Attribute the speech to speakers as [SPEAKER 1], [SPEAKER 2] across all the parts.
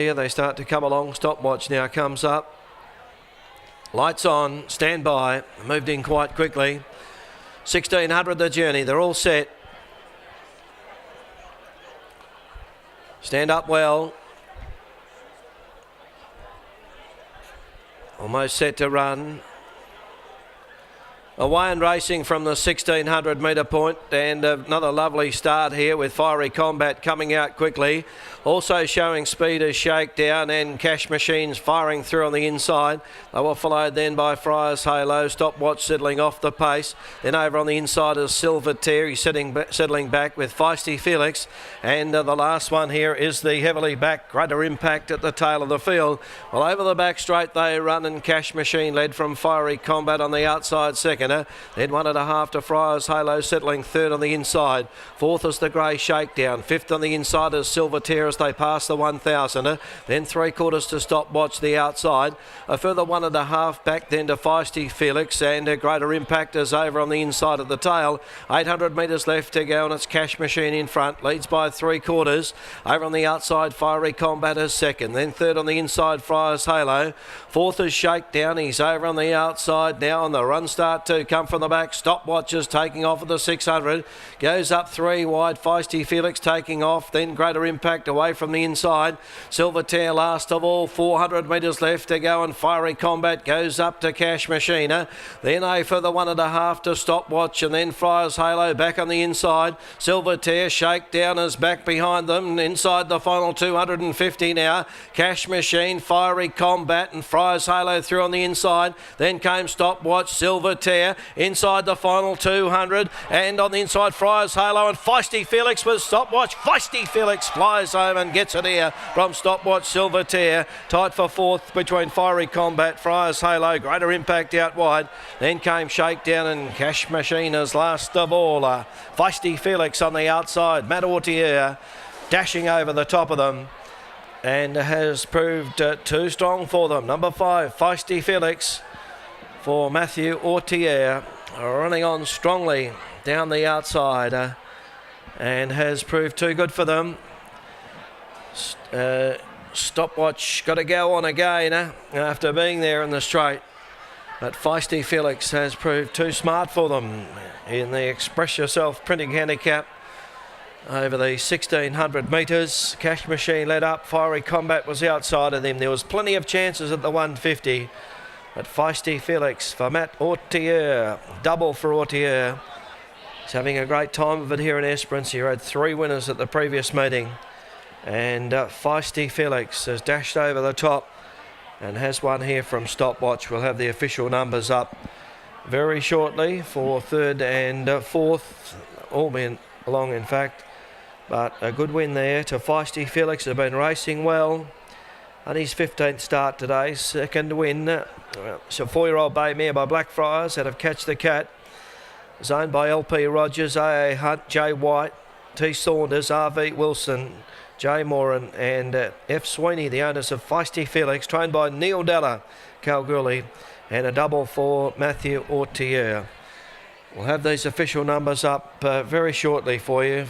[SPEAKER 1] Here they start to come along. Stopwatch now comes up. Lights on, stand by, moved in quite quickly. 1600 the journey, they're all set. Stand up well. Almost set to run. Away and racing from the 1600 metre point, and another lovely start here with Fiery Combat coming out quickly. Also showing speed as Shakedown and Cash Machines firing through on the inside. They were followed then by Friars Halo. Stopwatch settling off the pace. Then over on the inside is Silver Tear. He's settling back with Feisty Felix. And the last one here is the heavily back Greater Impact at the tail of the field. Well, over the back straight they run, and Cash Machine led from Fiery Combat on the outside second. Then 1.5 to Friars Halo, settling third on the inside. Fourth is the Grey Shakedown. Fifth on the inside is Silver Tear as they pass the 1000. Then 3/4 to Stopwatch the outside. A further 1.5 back then to Feisty Felix, and a Greater Impact is over on the inside of the tail. 800 metres left to go, and it's Cash Machine in front. Leads by 3/4. Over on the outside, Fiery Combat is second. Then third on the inside, Friars Halo. Fourth is Shakedown. He's over on the outside now on the run start to come from the back. Stopwatch is taking off at the 600. Goes up 3 wide. Feisty Felix taking off. Then Greater Impact away from the inside. Silver Tear last of all. 400 metres left to go, and Fiery Combat goes up to Cash Machine. Then a further 1.5 to Stopwatch, and then Friars Halo back on the inside. Silver Tear, Shakedown is back behind them. Inside the final 250 now. Cash Machine, Fiery Combat, and Friars Halo through on the inside. Then came Stopwatch, Silver Tear inside the final 200, and on the inside Friars Halo and Feisty Felix with Stopwatch. Feisty Felix flies home and gets it here from Stopwatch. Silver Tear tight for fourth between Fiery Combat, Friars Halo, Greater Impact out wide. Then came Shakedown and Cash Machine as last of all. Feisty Felix on the outside. Matt Ortier dashing over the top of them, and has proved too strong for them. Number 5, Feisty Felix for Matthew Ortier, running on strongly down the outside, and has proved too good for them. Stopwatch got to go on again after being there in the straight, but Feisty Felix has proved too smart for them in the Express Yourself printing handicap over the 1600 metres. Cash Machine led up. Fiery Combat was outside of them. There was plenty of chances at the 150. But Feisty Felix for Matt Ortier, double for Ortier. He's having a great time of it here in Esperance. He had 3 winners at the previous meeting. And Feisty Felix has dashed over the top and has one here from Stopwatch. We'll have the official numbers up very shortly for third and fourth, all been along in fact. But a good win there to Feisty Felix, has been racing well. And his 15th start today, second win. It's a 4-year-old bay mare by Blackfriars out of Catch the Cat. Zoned by LP Rogers, A.A. Hunt, J. White, T. Saunders, R.V. Wilson, J. Moran and F. Sweeney, the owners of Feisty Felix, trained by Neil Della, Kalgoorlie, and a double for Matthew Ortier. We'll have these official numbers up very shortly for you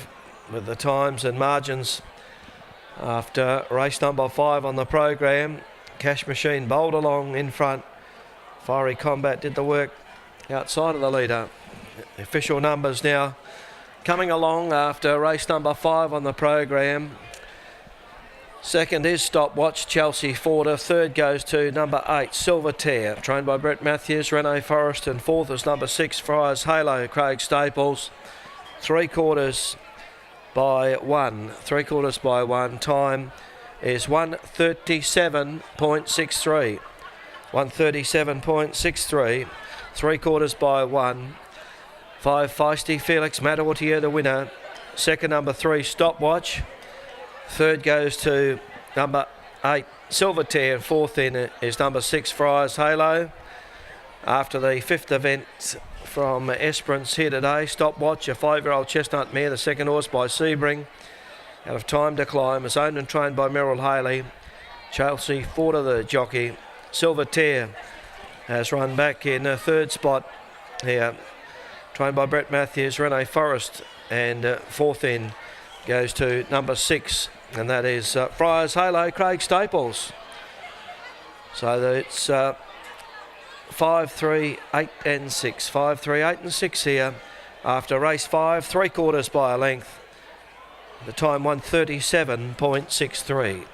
[SPEAKER 1] with the times and margins. After race number 5 on the program, Cash Machine bowled along in front. Fiery Combat did the work outside of the leader. The official numbers now coming along after race number 5 on the program. Second is Stopwatch, Chelsea Forder. Third goes to number 8, Silver Tear, trained by Brett Matthews, Rene Forrest. And fourth is number 6, Friars Halo, Craig Staples. 3/4 by 1. 3/4 by 1. Time is 1:37.63. 1:37.63. 3/4 by 1. 5 Feisty Felix, Matt Ortier the winner. Second number 3 Stopwatch. Third goes to number 8 Silver Tear, and fourth in is number 6 Friars Halo. After the 5th event from Esperance here today, Stopwatch, a 5-year-old chestnut mare, the second horse by Sebring, out of Time to Climb, is owned and trained by Merrill Haley. Chelsea Forder the jockey. Silver Tear has run back in a third spot here, trained by Brett Matthews, Rene Forrest, and fourth in goes to number 6 and that is Friars Halo, Craig Staples. So it's 5, 3, 8 and 6. 5, 3, 8 and 6 here after race 5, 3/4 by a length. The time 1:37.63.